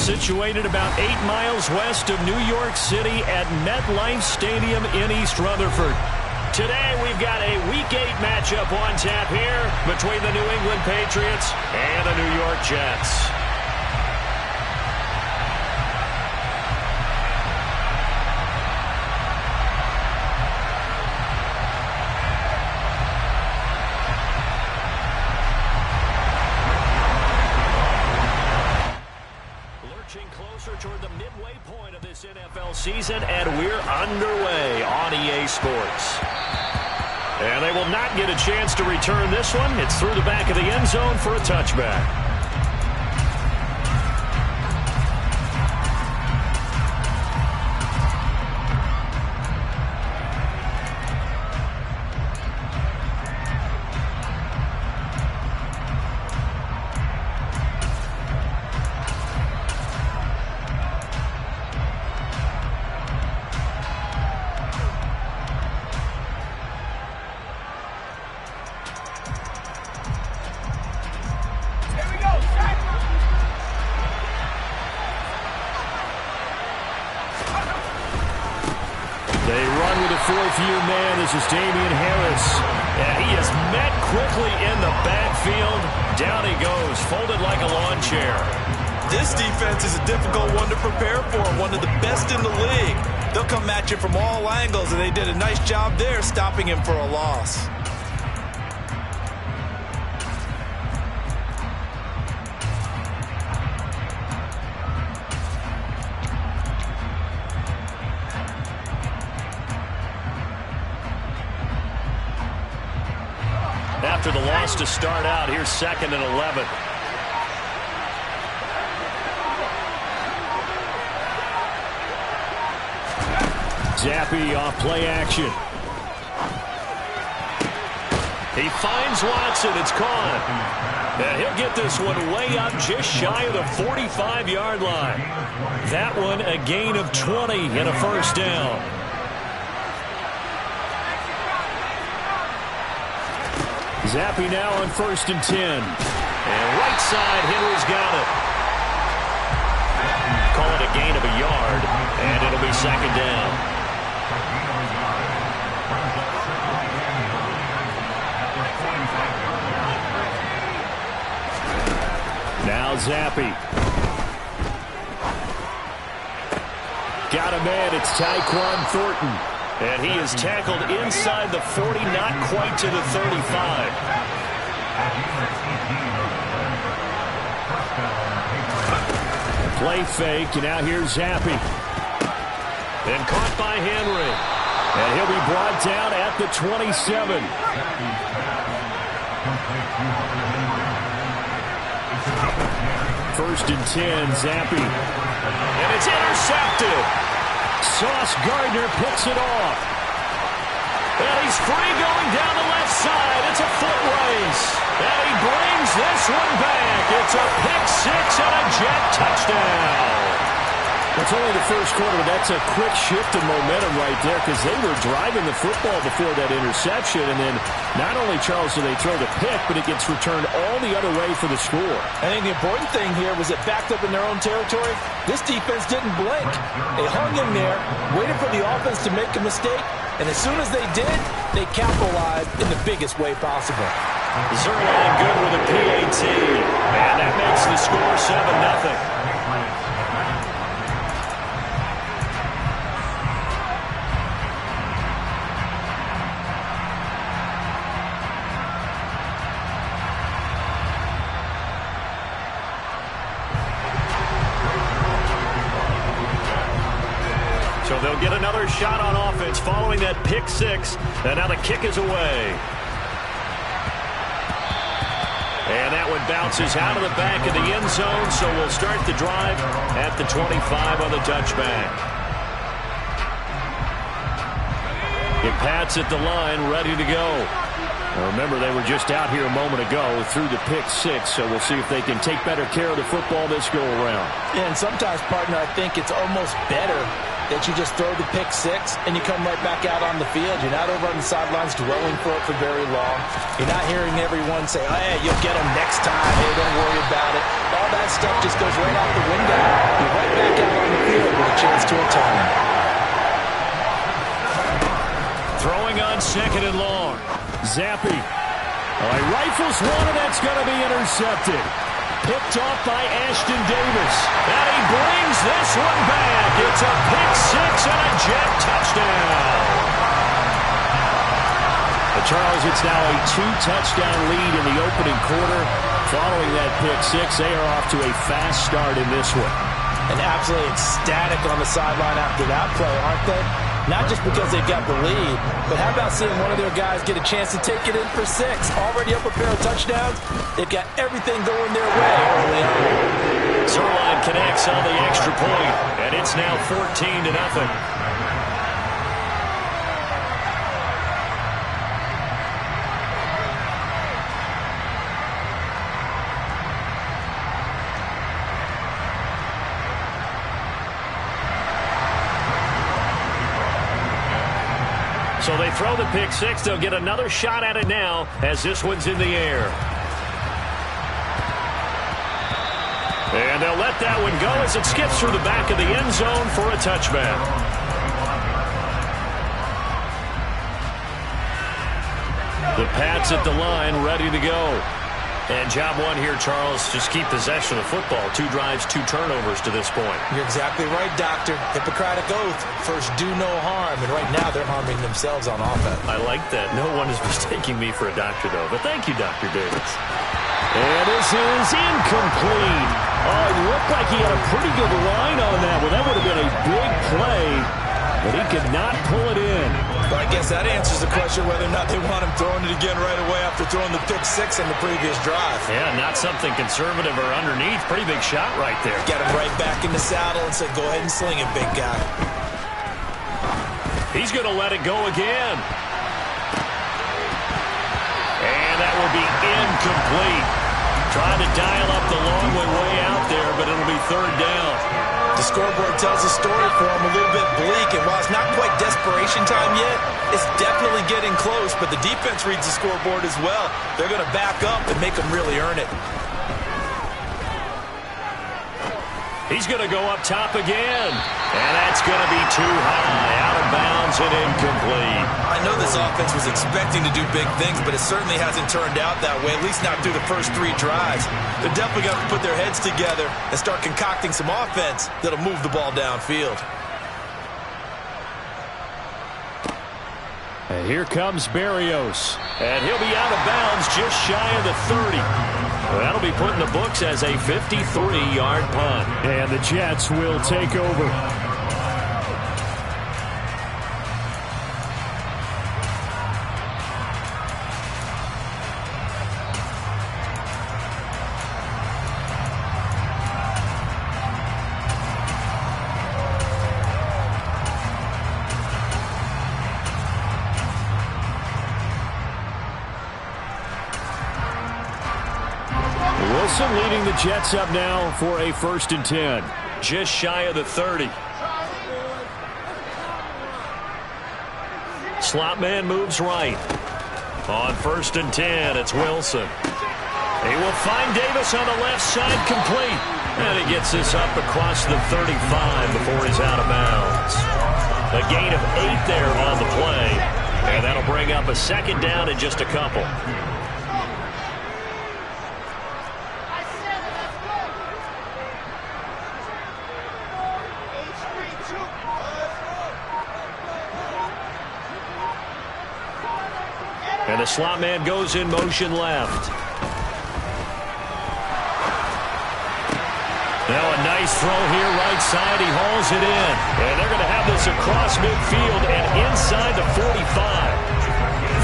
situated about 8 miles west of New York City at MetLife Stadium in East Rutherford. Today we've got a Week 8 matchup on tap here between the New England Patriots and the New York Jets. Toward the midway point of this NFL season, and we're underway on EA Sports. And they will not get a chance to return this one. It's through the back of the end zone for a touchback. They run with a fourth-year man. This is Damian Harris. And he is met quickly in the backfield. Down he goes, folded like a lawn chair. This defense is a difficult one to prepare for, one of the best in the league. They'll come at you from all angles, and they did a nice job there stopping him for a loss. After the loss to start out, here's 2nd and 11. Zappe off play action. He finds Watson. It's caught. And he'll get this one way up just shy of the 45-yard line. That one a gain of 20 and a first down. Zappe now on 1st and 10. And right side, Henry's got it. Call it a gain of a yard, and it'll be 2nd down. Now Zappe. Got a man, it's Tyquan Thornton. And he is tackled inside the 40, not quite to the 35. Play fake, and now here's Zappe. And caught by Henry. And he'll be brought down at the 27. 1st and 10, Zappe. And it's intercepted. Sauce Gardner picks it off. And he's free going down the left side. It's a foot race. And he brings this one back. It's a pick six and a Jet touchdown. It's only the first quarter, but that's a quick shift in momentum right there because they were driving the football before that interception. And then not only, Charles, do they throw the pick, but it gets returned all the other way for the score. I think the important thing here was it backed up in their own territory. This defense didn't blink. They hung in there, waited for the offense to make a mistake, and as soon as they did, they capitalized in the biggest way possible. Zuerlein good with a PAT, and that makes the score 7-0. So they'll get another shot on offense following that pick six. And now the kick is away. And that one bounces out of the back of the end zone. So we'll start the drive at the 25 on the touchback. It pats at the line, ready to go. Now remember, they were just out here a moment ago through the pick six, so we'll see if they can take better care of the football this go-around. Yeah, and sometimes, partner, I think it's almost better that you just throw the pick six and you come right back out on the field. You're not over on the sidelines dwelling for it for very long. You're not hearing everyone say, oh, hey, you'll get them next time. Hey, don't worry about it. All that stuff just goes right out the window. You're right back out on the field with a chance to atone. Throwing on second and long. Zappi. Oh, he rifles one, and that's going to be intercepted. Picked off by Ashton Davis. And he brings this one back. It's a pick six and a Jet touchdown. Charles, it's now a 2-touchdown lead in the opening quarter. Following that pick six, they are off to a fast start in this one. And absolutely ecstatic on the sideline after that play, aren't they? Not just because they've got the lead, but how about seeing one of their guys get a chance to take it in for six? Already up a pair of touchdowns. They've got everything going their way early on. Zuerlein connects on the extra point, and it's now 14-0. So they throw the pick six. They'll get another shot at it now as this one's in the air. And they'll let that one go as it skips through the back of the end zone for a touchback. The Pats at the line, ready to go. And job one here, Charles, just keep possession of the football. 2 drives, 2 turnovers to this point. You're exactly right, Doctor. Hippocratic oath. First, do no harm. And right now, they're harming themselves on offense. I like that. No one is mistaking me for a doctor, though. But thank you, Dr. Davis. And this is incomplete. Oh, it looked like he had a pretty good line on that one. That would have been a big play, but he could not pull it in. Well, I guess that answers the question whether or not they want him throwing it again right away after throwing the pick six in the previous drive. Yeah, not something conservative or underneath. Pretty big shot right there. Get him right back in the saddle and say, go ahead and sling it, big guy. He's going to let it go again. And that will be incomplete. Trying to dial up the long way out there, but it'll be third down. The scoreboard tells a story for him a little bit bleak, and while it's not quite desperation time yet, it's definitely getting close, but the defense reads the scoreboard as well. They're going to back up and make them really earn it. He's going to go up top again, and that's going to be too high, out of bounds and incomplete. I know this offense was expecting to do big things, but it certainly hasn't turned out that way, at least not through the first 3 drives. They're definitely going to put their heads together and start concocting some offense that'll move the ball downfield. And here comes Berrios, and he'll be out of bounds just shy of the 30. That'll be put in the books as a 53-yard punt. And the Jets will take over. Wilson leading the Jets up now for a 1st and 10. Just shy of the 30. Slot man moves right. On 1st and 10, it's Wilson. He will find Davis on the left side, complete. And he gets this up across the 35 before he's out of bounds. A gain of 8 there on the play. And that'll bring up a 2nd down in just a couple. And the slot man goes in motion left. Now a nice throw here right side. He hauls it in. And they're going to have this across midfield and inside the 45.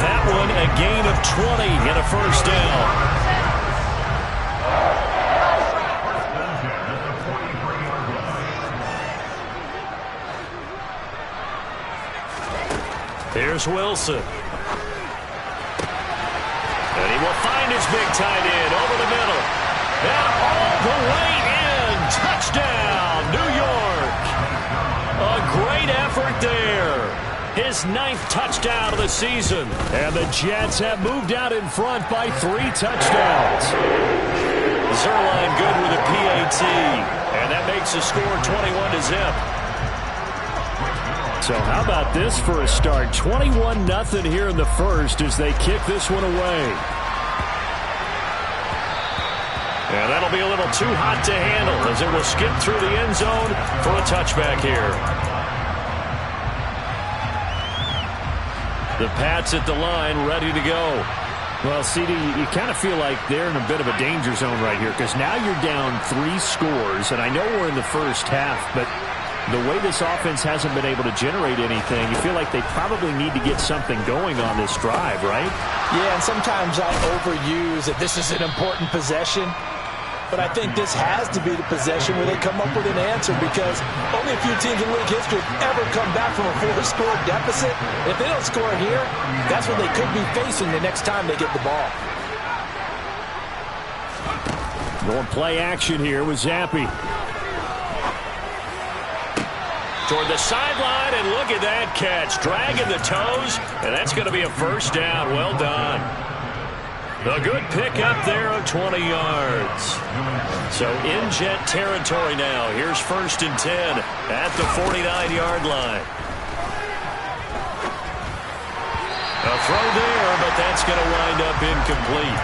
That one a gain of 20 and a 1st down. Here's Wilson. And he will find his big tight end over the middle. And all the way in. Touchdown, New York. A great effort there. His 9th touchdown of the season. And the Jets have moved out in front by 3 touchdowns. Zuerlein good with a PAT. And that makes the score 21-0. So how about this for a start? 21-0 here in the first as they kick this one away. And that'll be a little too hot to handle as it will skip through the end zone for a touchback here. The Pats at the line, ready to go. Well, CD, you kind of feel like they're in a bit of a danger zone right here because now you're down 3 scores, and I know we're in the first half, but the way this offense hasn't been able to generate anything, you feel like they probably need to get something going on this drive, right? Yeah, and sometimes I overuse that this is an important possession. But I think this has to be the possession where they come up with an answer because only a few teams in league history have ever come back from a 4-score deficit. If they don't score here, that's what they could be facing the next time they get the ball. More play action here with Zappe. Toward the sideline, and look at that catch. Dragging the toes, and that's going to be a first down. Well done. A good pickup there of 20 yards. So in Jet territory now. Here's 1st and 10 at the 49-yard line. A throw there, but that's going to wind up incomplete.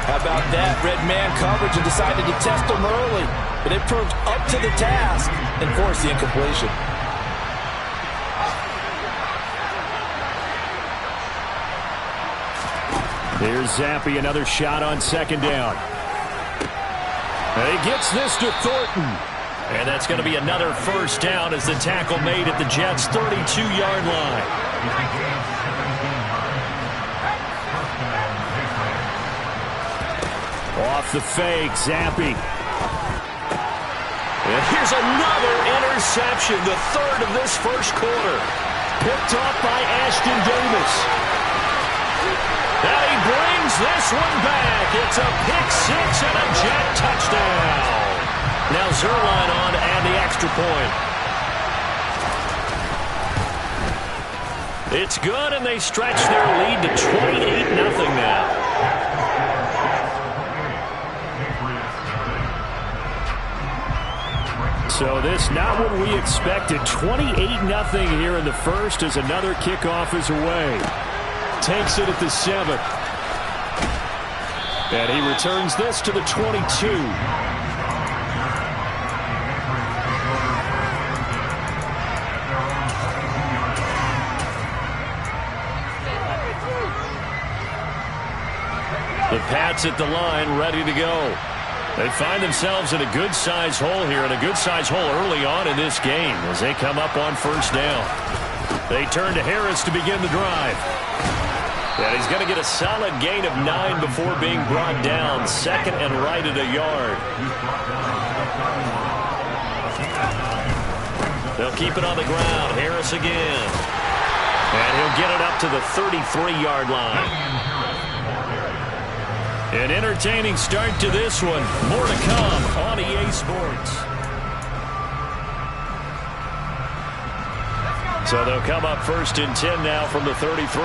How about that? Red man coverage and decided to test them early. But they proved up to the task and forced the incompletion. Here's Zappe, another shot on 2nd down. And he gets this to Thornton. And that's going to be another first down as the tackle made at the Jets' 32-yard line. Off the fake, Zappe. And here's another interception, the 3rd of this first quarter. Picked off by Ashton Davis. Now he brings this one back. It's a pick-6 and a Jet touchdown. Now Zuerlein on to add the extra point. It's good, and they stretch their lead to 28-0 now. So this not what we expected. 28-0 here in the first as another kickoff is away. Takes it at the 7th. And he returns this to the 22. The Pats at the line, ready to go. They find themselves in a good-sized hole here, and a good-sized hole early on in this game as they come up on 1st down. They turn to Harris to begin the drive. And he's going to get a solid gain of 9 before being brought down. 2nd and right at a yard. They'll keep it on the ground. Harris again. And he'll get it up to the 33-yard line. An entertaining start to this one. More to come on EA Sports. So they'll come up 1st and 10 now from the 33.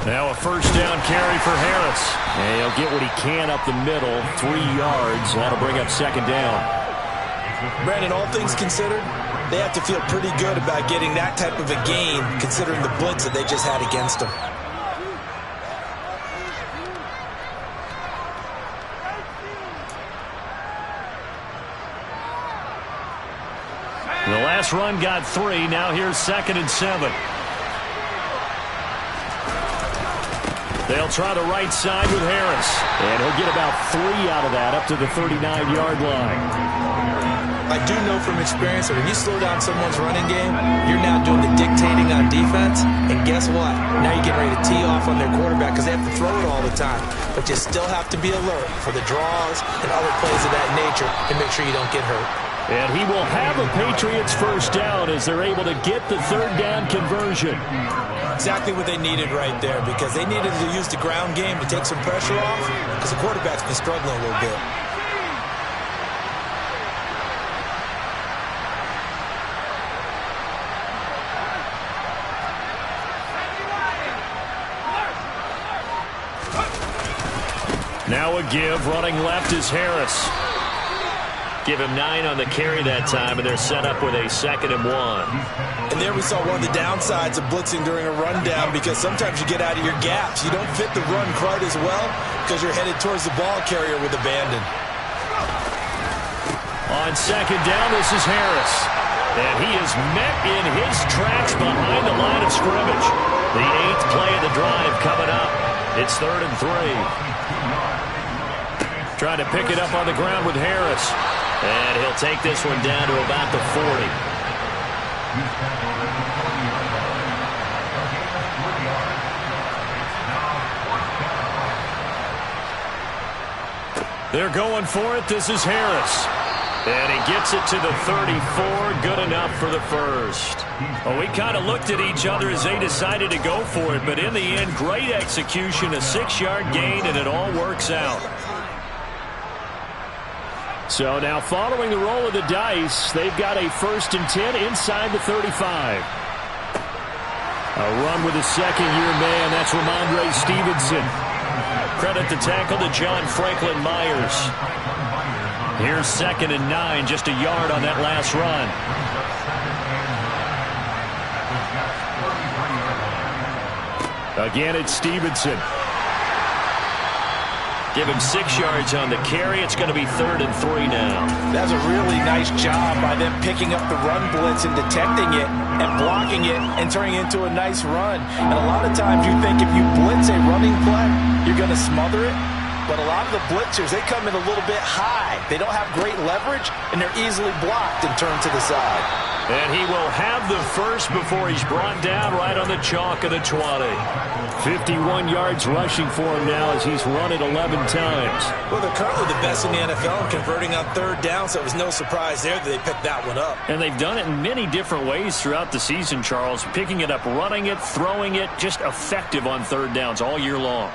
Now a first down carry for Harris. And he'll get what he can up the middle, 3 yards. That'll bring up 2nd down. Brandon, all things considered, they have to feel pretty good about getting that type of a gain considering the blitz that they just had against them. The last run got 3. Now here's 2nd and 7. They'll try the right side with Harris. And he'll get about 3 out of that up to the 39-yard line. I do know from experience that when you slow down someone's running game, you're now doing the dictating on defense. And guess what? Now you're getting ready to tee off on their quarterback because they have to throw it all the time. But you still have to be alert for the draws and other plays of that nature and make sure you don't get hurt. And he will have a Patriots first down as they're able to get the third down conversion. Exactly what they needed right there, because they needed to use the ground game to take some pressure off, because the quarterback's been struggling a little bit. Now a give, running left is Harris. Give him 9 on the carry that time, and they're set up with a 2nd and 1. And there we saw one of the downsides of blitzing during a rundown, because sometimes you get out of your gaps. You don't fit the run quite as well because you're headed towards the ball carrier with abandon. On 2nd down, this is Harris. And he is met in his tracks behind the line of scrimmage. The 8th play of the drive coming up. It's 3rd and 3. Trying to pick it up on the ground with Harris. And he'll take this one down to about the 40. They're going for it. This is Harris. And he gets it to the 34. Good enough for the first. Well, we kind of looked at each other as they decided to go for it. But in the end, great execution, a 6-yard gain, and it all works out. So now following the roll of the dice, they've got a 1st and 10 inside the 35. A run with a second-year man. That's Ramondre Stevenson. Credit the tackle to John Franklin Myers. Here's 2nd and 9, just a yard on that last run. Again, it's Stevenson. Give him 6 yards on the carry. It's going to be 3rd and 3 now. That's a really nice job by them picking up the run blitz and detecting it and blocking it and turning it into a nice run. And a lot of times you think if you blitz a running play, you're going to smother it. But a lot of the blitzers, they come in a little bit high. They don't have great leverage, and they're easily blocked and turned to the side. And he will have the first before he's brought down right on the chalk of the 20. 51 yards rushing for him now as he's run it 11 times. Well, they're currently the best in the NFL in converting on 3rd down, so it was no surprise there that they picked that one up. And they've done it in many different ways throughout the season, Charles. Picking it up, running it, throwing it, just effective on 3rd downs all year long.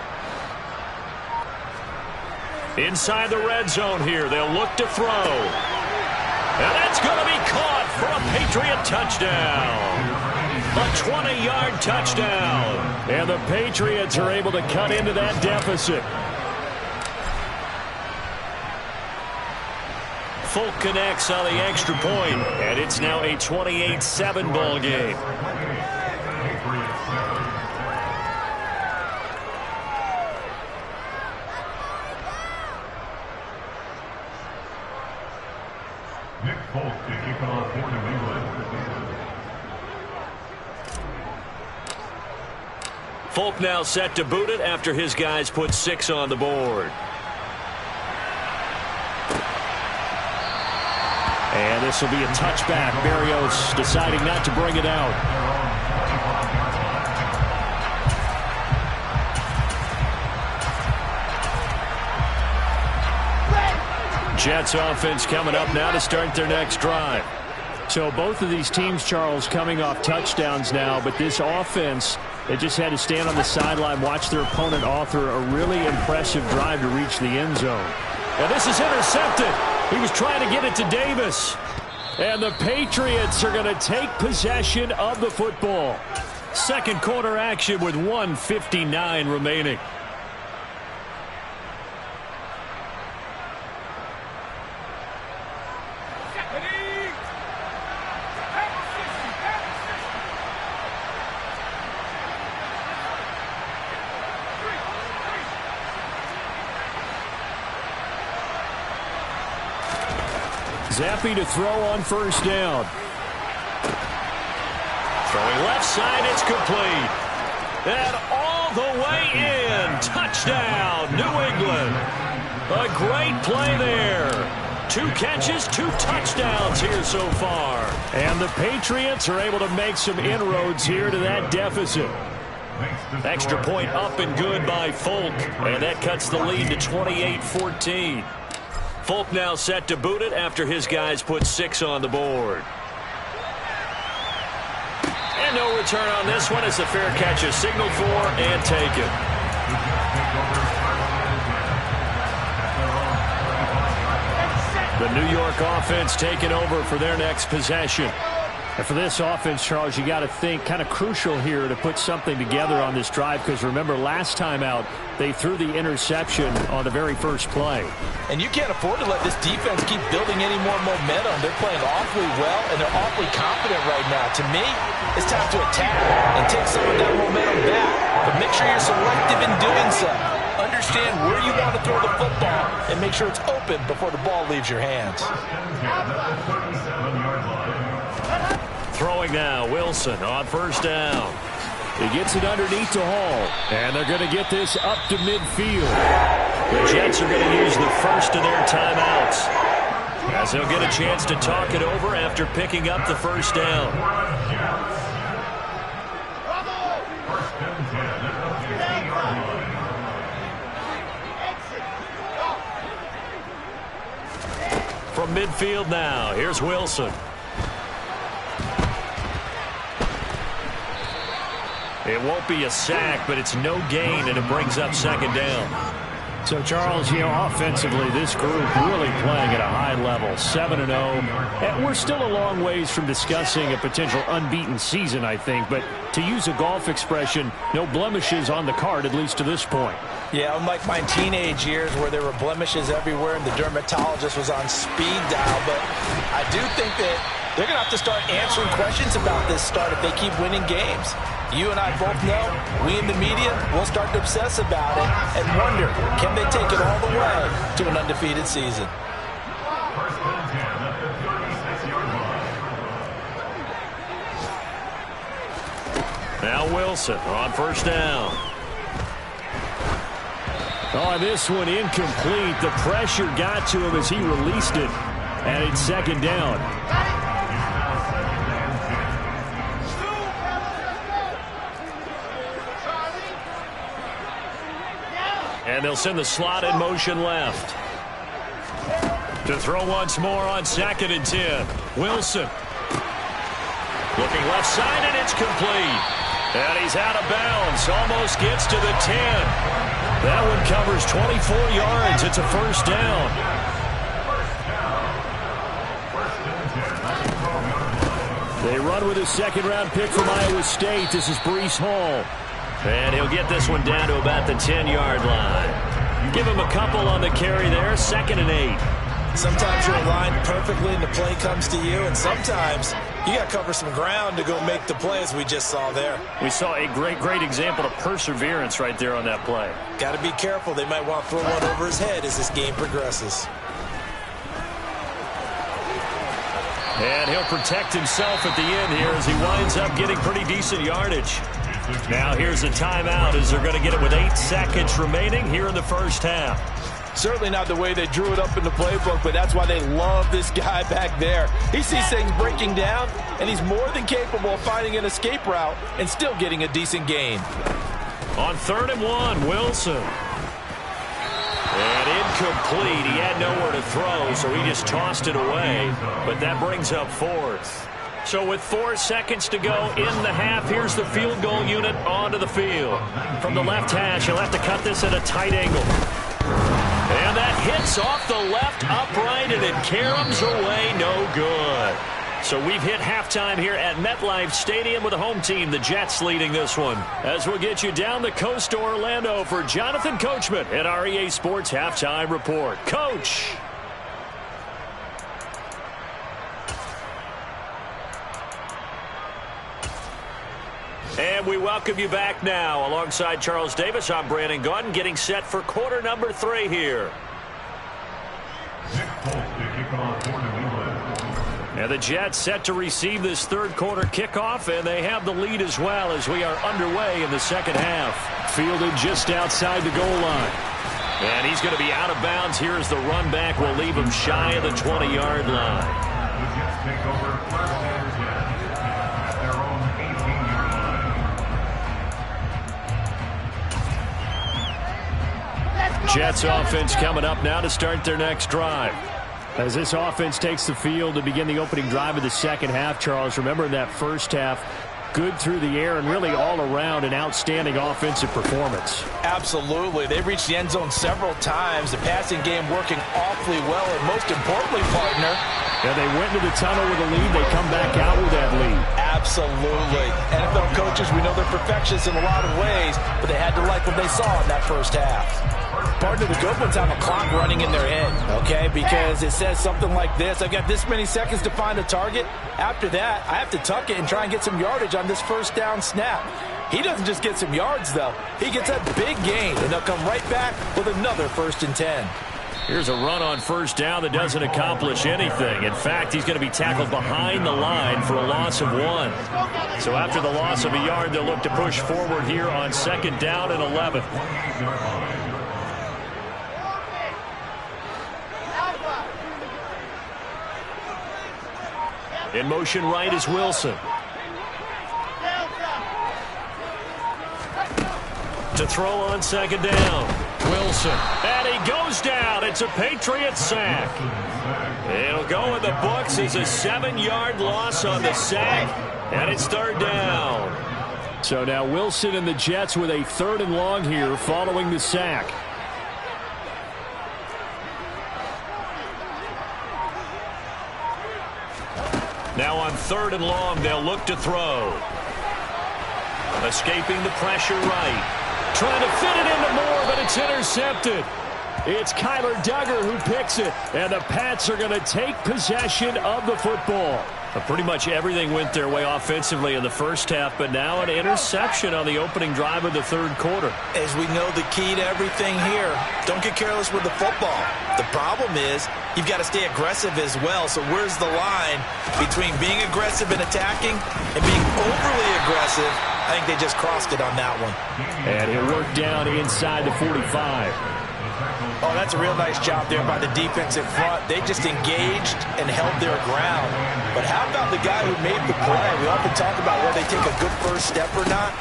Inside the red zone here, they'll look to throw. And that's going to be caught for a Patriot touchdown. A 20-yard touchdown. And the Patriots are able to cut into that deficit. Folk connects on the extra point, and it's now a 28-7 ball game. Folk now set to boot it after his guys put 6 on the board. And this will be a touchback. Berrios deciding not to bring it out. Jets offense coming up now to start their next drive. So both of these teams, Charles, coming off touchdowns now, but this offense, they just had to stand on the sideline, watch their opponent author a really impressive drive to reach the end zone. And this is intercepted. He was trying to get it to Davis. And the Patriots are going to take possession of the football. Second quarter action with 1:59 remaining. Zappi to throw on 1st down. Throwing left side, it's complete. And all the way in. Touchdown, New England. A great play there. 2 catches, 2 touchdowns here so far. And the Patriots are able to make some inroads here to that deficit. Extra point up and good by Folk. And that cuts the lead to 28-14. Folk now set to boot it after his guys put 6 on the board. And no return on this one as the fair catch is signaled for and taken. The New York offense taking over for their next possession. And for this offense, Charles, you got to think kind of crucial here to put something together on this drive because remember last time out they threw the interception on the very first play. And you can't afford to let this defense keep building any more momentum. They're playing awfully well and they're awfully confident right now. To me, it's time to attack and take some of that momentum back. But make sure you're selective in doing so. Understand where you want to throw the football and make sure it's open before the ball leaves your hands. Throwing now, Wilson on first down. He gets it underneath to Hall, and they're going to get this up to midfield. The Jets are going to use the first of their timeouts as they'll get a chance to talk it over after picking up the first down. From midfield now, here's Wilson. It won't be a sack, but it's no gain, and it brings up second down. So, Charles, offensively, this group really playing at a high level, 7-0. And we're still a long ways from discussing a potential unbeaten season, I think. But to use a golf expression, no blemishes on the card, at least to this point. Yeah, unlike my teenage years where there were blemishes everywhere and the dermatologist was on speed dial. But I do think that they're going to have to start answering questions about this start if they keep winning games. You and I both know, we in the media will start to obsess about it and wonder, can they take it all the way to an undefeated season? Now Wilson on first down. Oh, this one incomplete. The pressure got to him as he released it, and it's second down. And they'll send the slot in motion left. To throw once more on 2nd and 10. Wilson. Looking left side, and it's complete. And he's out of bounds. Almost gets to the 10. That one covers 24 yards. It's a first down. They run with a second-round pick from Iowa State. This is Breece Hall. And he'll get this one down to about the 10-yard line. Give him a couple on the carry there. 2nd and 8. Sometimes you're aligned perfectly and the play comes to you, and sometimes you got to cover some ground to go make the play, as we just saw there. We saw a great example of perseverance right there on that play. Got to be careful. They might want to throw one over his head as this game progresses. And he'll protect himself at the end here as he winds up getting pretty decent yardage. Now here's a timeout as they're going to get it with 8 seconds remaining here in the first half. Certainly not the way they drew it up in the playbook, but that's why they love this guy back there. He sees things breaking down, and he's more than capable of finding an escape route and still getting a decent gain. On 3rd and 1, Wilson. And incomplete. He had nowhere to throw, so he just tossed it away. But that brings up 4th. So with 4 seconds to go in the half, here's the field goal unit onto the field. From the left hash, he'll have to cut this at a tight angle. And that hits off the left upright, and it caroms away, no good. So we've hit halftime here at MetLife Stadium with the home team, the Jets, leading this one. As we'll get you down the coast to Orlando for Jonathan Coachman at our EA Sports Halftime Report. Coach. And we welcome you back now. Alongside Charles Davis, I'm Brandon Gaudin, getting set for quarter number 3 here. And the Jets set to receive this third quarter kickoff, and they have the lead as well as we are underway in the second half. Fielded just outside the goal line. And he's going to be out of bounds here as the run back will leave him shy of the 20-yard line. Jets offense coming up now to start their next drive. As this offense takes the field to begin the opening drive of the second half, Charles, remember in that first half, good through the air and really all around an outstanding offensive performance. Absolutely. They reached the end zone several times. The passing game working awfully well, and most importantly, partner, yeah, they went into the tunnel with a lead. They come back out with that lead. Absolutely. NFL coaches, we know they're perfectionists in a lot of ways, but they had to like what they saw in that first half. Partner, the good ones have a clock running in their head, okay? Because it says something like this: I've got this many seconds to find a target. After that, I have to tuck it and try and get some yardage on this first down snap. He doesn't just get some yards, though. He gets a big gain, and they'll come right back with another 1st and 10. Here's a run on first down that doesn't accomplish anything. In fact, he's going to be tackled behind the line for a loss of 1. So after the loss of a yard, they'll look to push forward here on 2nd down and 11. In motion right is Wilson. To throw on 2nd down. Wilson. And he goes down. It's a Patriots sack. It'll go in the books as a 7-yard loss on the sack. And it's 3rd down. So now Wilson and the Jets with a 3rd and long here following the sack. Now on 3rd and long, they'll look to throw. Escaping the pressure right. Trying to fit it into Moore, but it's intercepted. It's Kyler Duggar who picks it, and the Pats are going to take possession of the football. Pretty much everything went their way offensively in the first half, but now an interception on the opening drive of the 3rd quarter. As we know, the key to everything here, don't get careless with the football. The problem is you've got to stay aggressive as well. So where's the line between being aggressive and attacking and being overly aggressive? I think they just crossed it on that one. And he'll work down inside the 45. Oh, that's a real nice job there by the defensive front. They just engaged and held their ground. But how about the guy who made the play? We often talk about whether they take a good first step or not.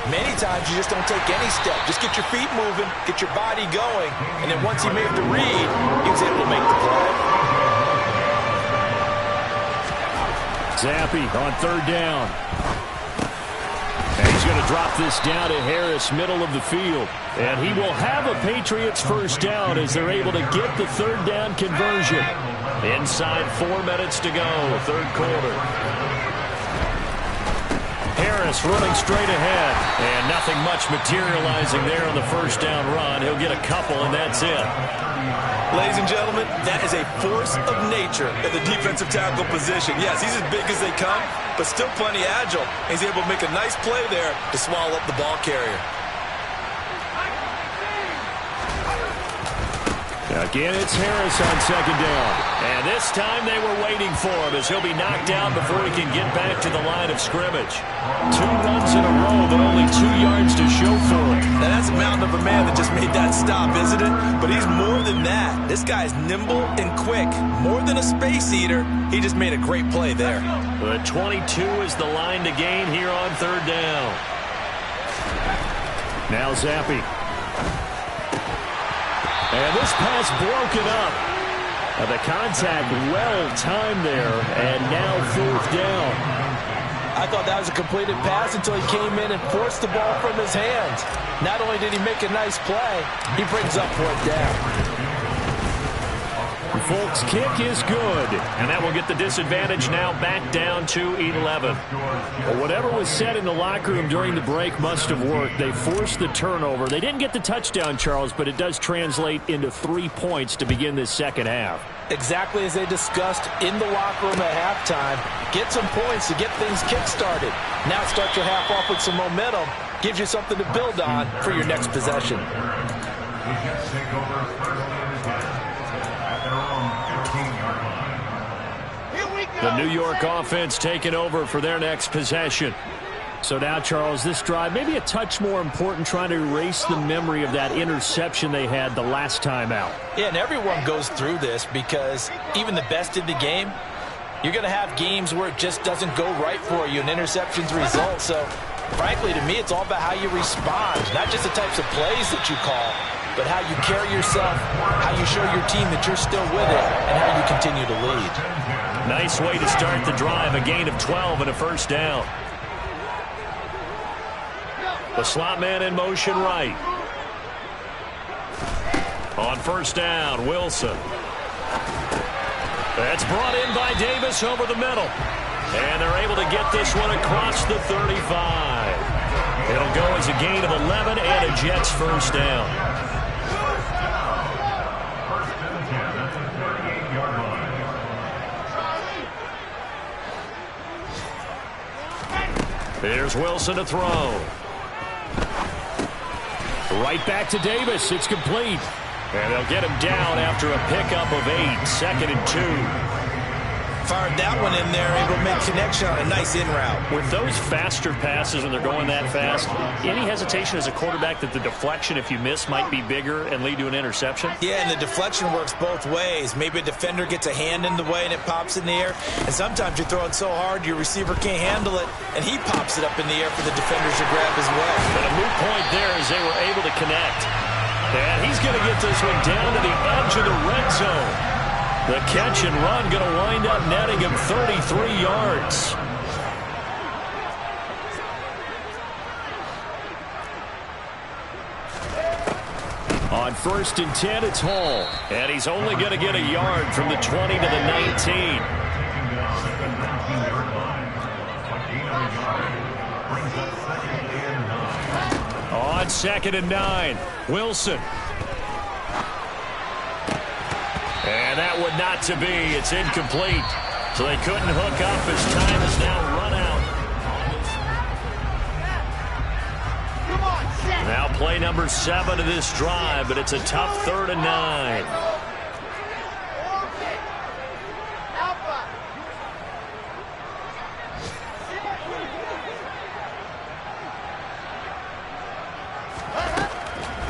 Many times you just don't take any step. Just get your feet moving, get your body going, and then once he made the read, he was able to make the play. Zappe on 3rd down. And he's going to drop this down to Harris, middle of the field. And he will have a Patriots 1st down as they're able to get the 3rd down conversion. Inside 4 minutes to go, 3rd quarter. Harris running straight ahead. And nothing much materializing there on the 1st down run. He'll get a couple, and that's it. Ladies and gentlemen, that is a force of nature at the defensive tackle position. Yes, he's as big as they come, but still plenty agile. He's able to make a nice play there to swallow up the ball carrier. Again, it's Harris on 2nd down. And this time they were waiting for him as he'll be knocked down before he can get back to the line of scrimmage. 2 runs in a row, but only 2 yards to show for it. Now that's a mountain of a man that just made that stop, isn't it? But he's more than that. This guy's nimble and quick. More than a space eater. He just made a great play there. The 22 is the line to gain here on 3rd down. Now Zappe. And this pass broken up. The contact well-timed there, and now 4th down. I thought that was a completed pass until he came in and forced the ball from his hands. Not only did he make a nice play, he brings up 4th down. Folks, kick is good. And that will get the disadvantage now back down to 11. Well, whatever was said in the locker room during the break must have worked. They forced the turnover. They didn't get the touchdown, Charles, but it does translate into 3 points to begin this second half. Exactly as they discussed in the locker room at halftime. Get some points to get things kick-started. Now start your half off with some momentum. Gives you something to build on for your next possession. The New York offense taking over for their next possession. So now, Charles, this drive maybe a touch more important, trying to erase the memory of that interception they had the last time out. Yeah, and everyone goes through this because even the best in the game, you're going to have games where it just doesn't go right for you, and interceptions result. So, frankly, to me, it's all about how you respond, not just the types of plays that you call. but how you carry yourself, how you show your team that you're still with it, and how you continue to lead. Nice way to start the drive, a gain of 12 and a first down. The slot man in motion right. On first down, Wilson. That's brought in by Davis over the middle. And they're able to get this one across the 35. It'll go as a gain of 11 and a Jets first down. Here's Wilson to throw. Right back to Davis. It's complete. And they'll get him down after a pickup of 8, 2nd and 2. Fired that one in there, able to make connection on a nice in route. With those faster passes when they're going that fast, any hesitation as a quarterback that the deflection, if you miss, might be bigger and lead to an interception? Yeah, and the deflection works both ways. Maybe a defender gets a hand in the way and it pops in the air. And sometimes you're throwing so hard your receiver can't handle it, and he pops it up in the air for the defenders to grab as well. But a moot point there as they were able to connect. And he's going to get this one down to the edge of the red zone. The catch and run going to wind up netting him 33 yards. On 1st and 10, it's Hall. And he's only going to get a yard from the 20 to the 19. On 2nd and 9, Wilson. And that would not to be. It's incomplete. So they couldn't hook up as time is now run out. Now play number 7 of this drive, but it's a tough 3rd and 9.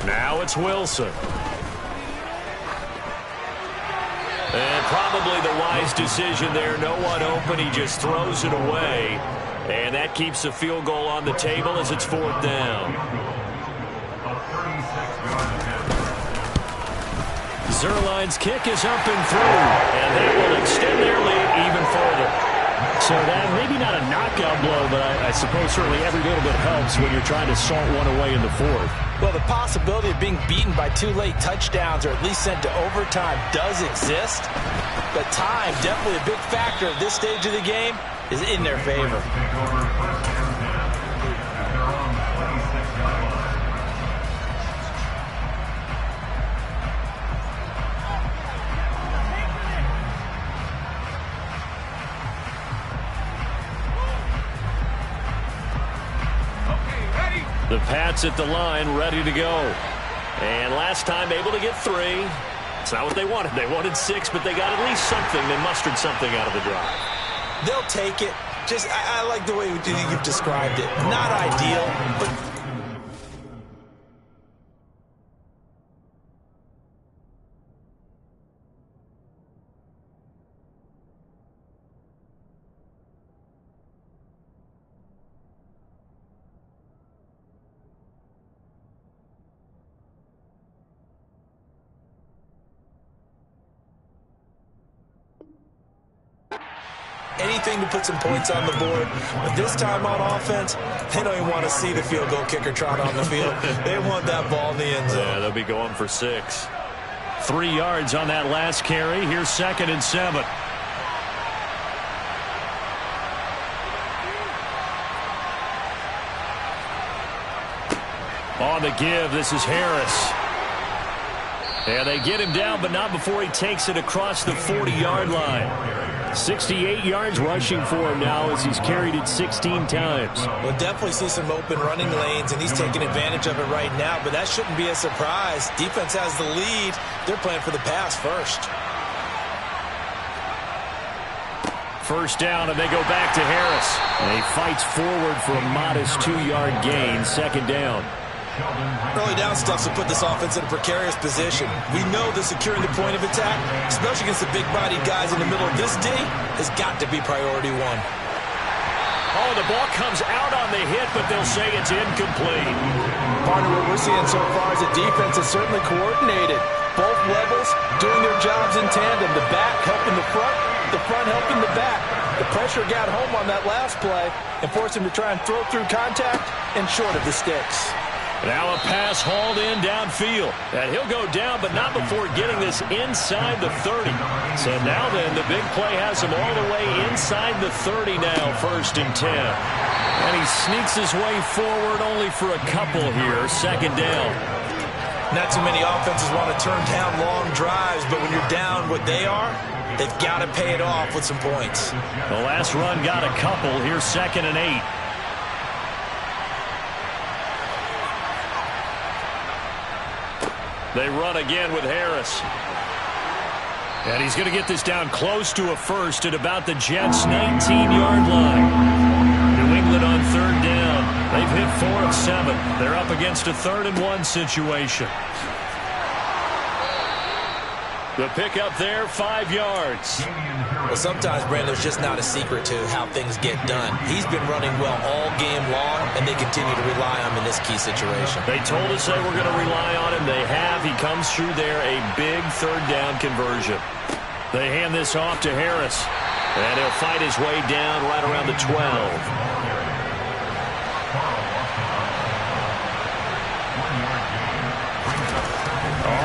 Now it's Wilson. And probably the wise decision there. No one open. He just throws it away. And that keeps the field goal on the table as it's 4th down. Zuerlein's kick is up and through. And that will extend their lead even further. So that maybe not a knockout blow, but I suppose certainly every little bit helps when you're trying to salt one away in the 4th. Well, the possibility of being beaten by 2 late touchdowns or at least sent to overtime does exist. But time, definitely a big factor at this stage of the game, is in their favor. The Pats at the line, ready to go. And last time able to get 3. It's not what they wanted. They wanted 6, but they got at least something. They mustered something out of the drive. They'll take it. I like the way you've described it. Not ideal, but... anything to put some points on the board. But this time on offense, they don't even want to see the field goal kicker trot on the field. They want that ball in the end zone. Yeah, they'll be going for 6. 3 yards on that last carry. Here's 2nd and 7. On the give, this is Harris. And they get him down, but not before he takes it across the 40-yard line. 68 yards rushing for him now as he's carried it 16 times. We'll definitely see some open running lanes, and he's taking advantage of it right now, but that shouldn't be a surprise. Defense has the lead. They're playing for the pass first. First down, and they go back to Harris. And he fights forward for a modest 2-yard gain, 2nd down. Early down stuff will put this offense in a precarious position. We know that securing the point of attack, especially against the big-bodied guys in the middle of this D, has got to be priority 1. Oh, the ball comes out on the hit, but they'll say it's incomplete. Partner, what we're seeing so far is the defense is certainly coordinated. Both levels doing their jobs in tandem. The back helping the front helping the back. The pressure got home on that last play and forced him to try and throw through contact and short of the sticks. Now a pass hauled in downfield. And he'll go down, but not before getting this inside the 30. So now then, the big play has him all the way inside the 30 now, 1st and 10. And he sneaks his way forward only for a couple here, 2nd down. Not too many offenses want to turn down long drives, but when you're down what they are, they've got to pay it off with some points. The last run got a couple. Here's 2nd and 8. They run again with Harris. And he's going to get this down close to a first at about the Jets' 19-yard line. New England on 3rd down. They've hit 4 of 7. They're up against a 3rd and 1 situation. The pickup there, 5 yards. Well, sometimes, Brandon, there's just not a secret to how things get done. He's been running well all game long, and they continue to rely on him in this key situation. They told us they were going to rely on him. They have. He comes through there, a big 3rd down conversion. They hand this off to Harris, and he'll fight his way down right around the 12.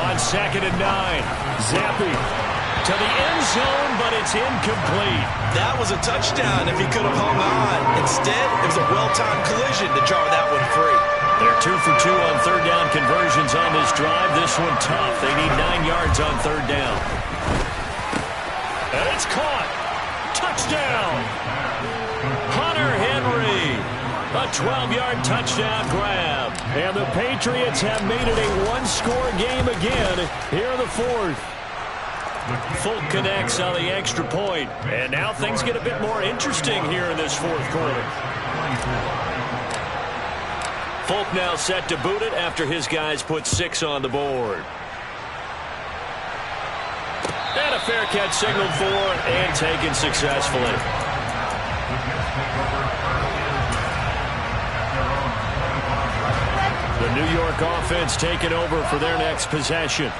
On 2nd and 9. Zappi to the end zone, but it's incomplete. That was a touchdown if he could have hung on. Instead, it was a well-timed collision to jar that one free. They're 2 for 2 on 3rd down conversions on this drive. This one tough. They need 9 yards on 3rd down. And it's caught. Touchdown. Hunter Henry. A 12-yard touchdown grab. And the Patriots have made it a one-score game again here in the 4th. Folk connects on the extra point. And now things get a bit more interesting here in this 4th quarter. Folk now set to boot it after his guys put 6 on the board. And a fair catch signaled for and taken successfully. The New York offense taking over for their next possession.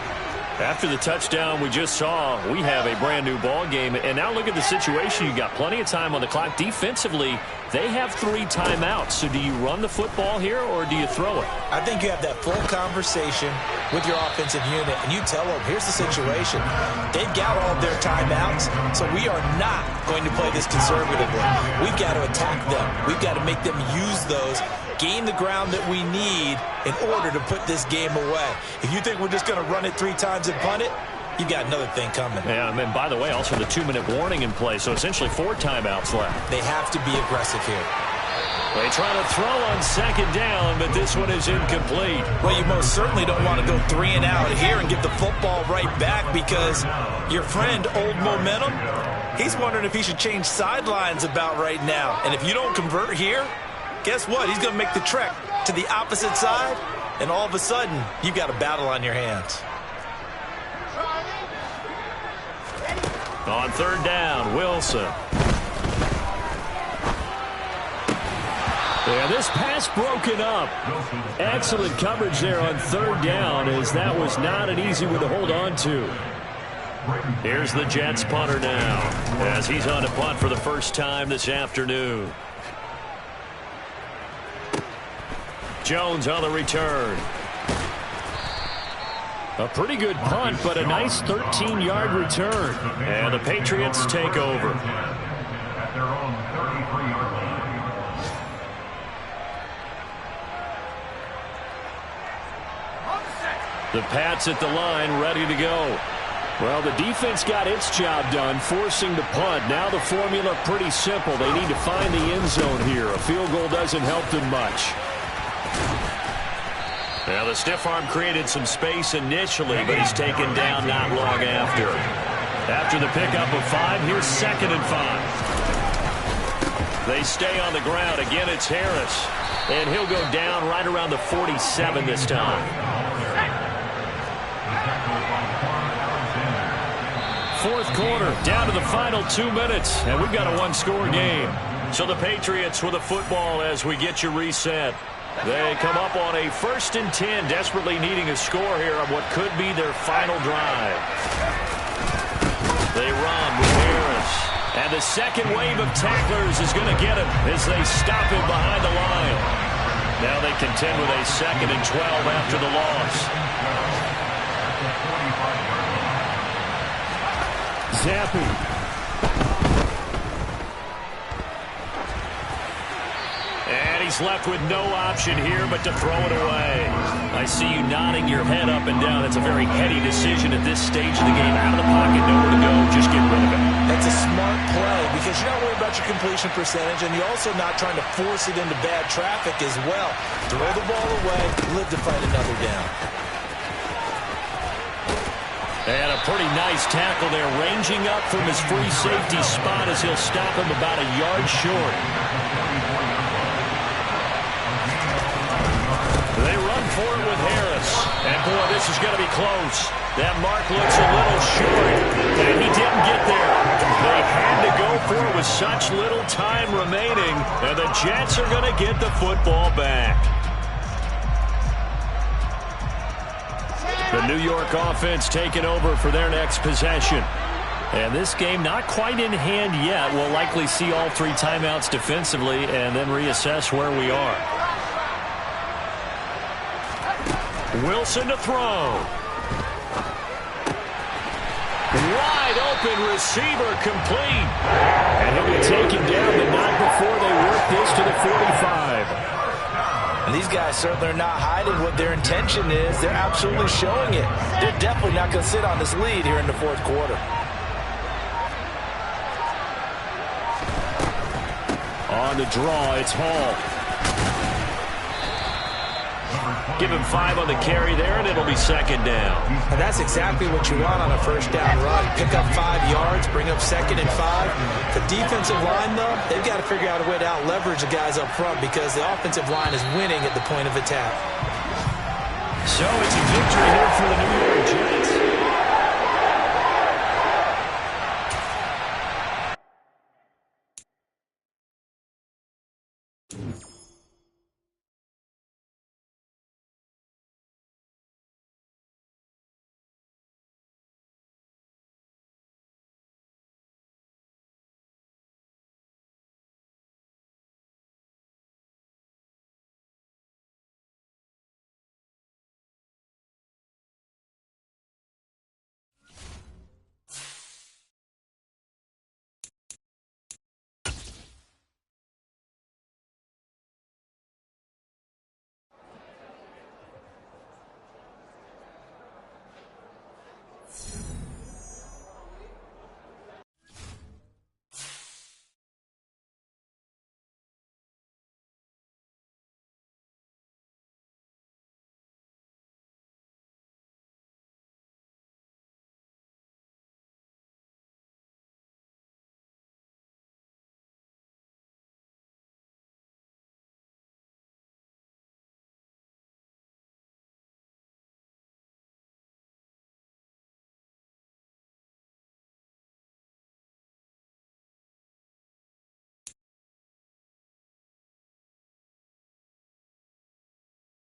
After the touchdown we just saw, we have a brand new ball game. And now look at the situation. You got plenty of time on the clock. Defensively, they have 3 timeouts. So do you run the football here or do you throw it? I think you have that full conversation with your offensive unit, and you tell them, here's the situation. They've got all of their timeouts, so we are not going to play this conservatively. We've got to attack them. We've got to make them use those, gain the ground that we need in order to put this game away. If you think we're just going to run it 3 times and punt it, you got another thing coming. Yeah, and by the way, also the 2-minute warning in play, so essentially 4 timeouts left. They have to be aggressive here. They try to throw on 2nd down, but this one is incomplete. Well, you most certainly don't want to go 3 and out here and get the football right back, because your friend, Old Momentum, he's wondering if he should change sidelines about right now. And if you don't convert here, guess what? He's going to make the trek to the opposite side, and all of a sudden, you've got a battle on your hands. On 3rd down, Wilson. Yeah, this pass broken up. Excellent coverage there on 3rd down, as that was not an easy one to hold on to. Here's the Jets punter now, as he's on to punt for the first time this afternoon. Jones on the return. A pretty good punt, but a nice 13-yard return. And the Patriots take over. The Pats at the line, ready to go. Well, the defense got its job done, forcing the punt. Now the formula pretty simple. They need to find the end zone here. A field goal doesn't help them much. Now the stiff arm created some space initially, but he's taken down not long after. After the pickup of 5, here's 2nd and 5. They stay on the ground. Again, it's Harris. And he'll go down right around the 47 this time. fourth quarter, down to the final 2 minutes, and we've got a one-score game. So the Patriots with the football as we get you reset. They come up on a 1st and 10, desperately needing a score here on what could be their final drive. They run with Harris. And the second wave of tacklers is going to get him as they stop him behind the line. Now they contend with a 2nd and 12 after the loss. Zappi. And he's left with no option here but to throw it away. I see you nodding your head up and down. It's a very heady decision at this stage of the game. Out of the pocket, nowhere to go, just get rid of it. That's a smart play because you're not worried about your completion percentage, and you're also not trying to force it into bad traffic as well. Throw the ball away, live to fight another down. And a pretty nice tackle there, ranging up from his free safety spot as he'll stop him about a yard short. They run for it with Harris. And, boy, this is going to be close. That mark looks a little short, and he didn't get there. They had to go for it with such little time remaining, and the Jets are going to get the football back. The New York offense taking over for their next possession. And this game not quite in hand yet. We'll likely see all 3 timeouts defensively and then reassess where we are. Wilson to throw. Wide open receiver complete. And he'll be taken down, but not before they work this to the 45. And these guys certainly are not hiding what their intention is. They're absolutely showing it. They're definitely not going to sit on this lead here in the fourth quarter. On the draw, it's Hall. Give him 5 on the carry there, and it'll be 2nd down. And that's exactly what you want on a first down run. Pick up 5 yards, bring up 2nd and 5. The defensive line, though, they've got to figure out a way to out-leverage the guys up front because the offensive line is winning at the point of attack. So it's a victory here for the New York Jets.